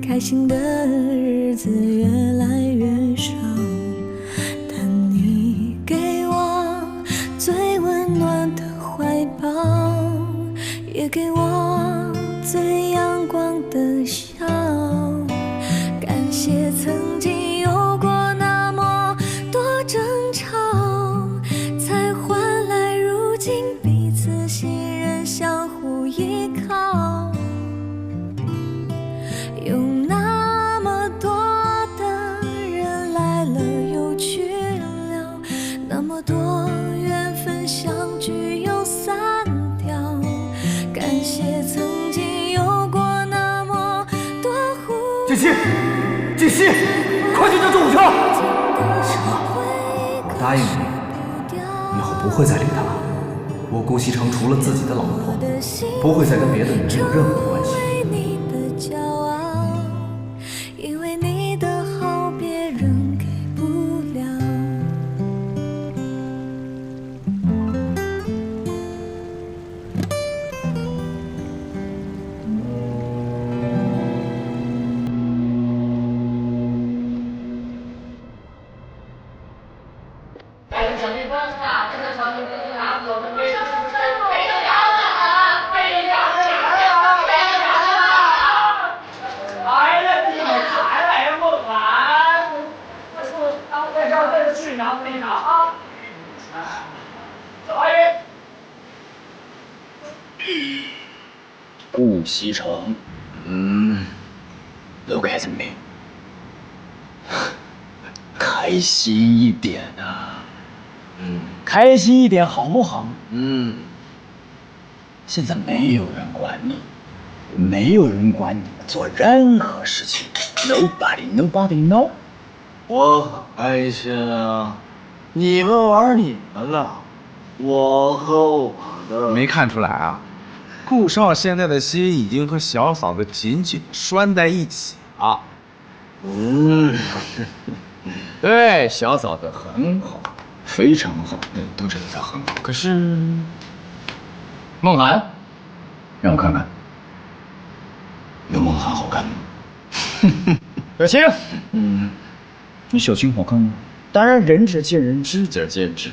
开心的日子越来越少，但你给我最温暖的怀抱，也给我最阳光的笑。感谢曾经有过那么多争吵，才换来如今彼此信任，相互依靠。有那么多的人来了又去了，那么多缘分相聚又散掉。感谢曾经有过那么多呼锦溪，锦溪，快去叫救护车！行了，我答应你，以后不会再理他了。我顾西城除了自己的老婆，不会再跟别的女人有任何关系。因为你的好别人给不了。顾西城，look at me， 开心一点啊，开心一点好不好？现在没有人管你，没有人管你做任何事情 ，nobody know。我很开心啊，你们玩你们的，我和我的。没看出来啊，顾少现在的心已经和小嫂子紧紧拴在一起了。对，小嫂子很好，非常好，都觉得她很好。可是，梦涵，让我看看，有梦涵好看吗？小青，你小青好看吗？当然，仁者见仁，智者见智。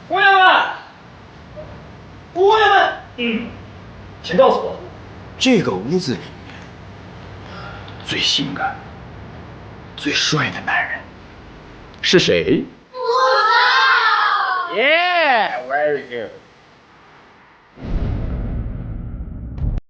姑娘们，姑娘们，请告诉我，这个屋子里面最性感、最帅的男人是谁？我！耶 ，very good。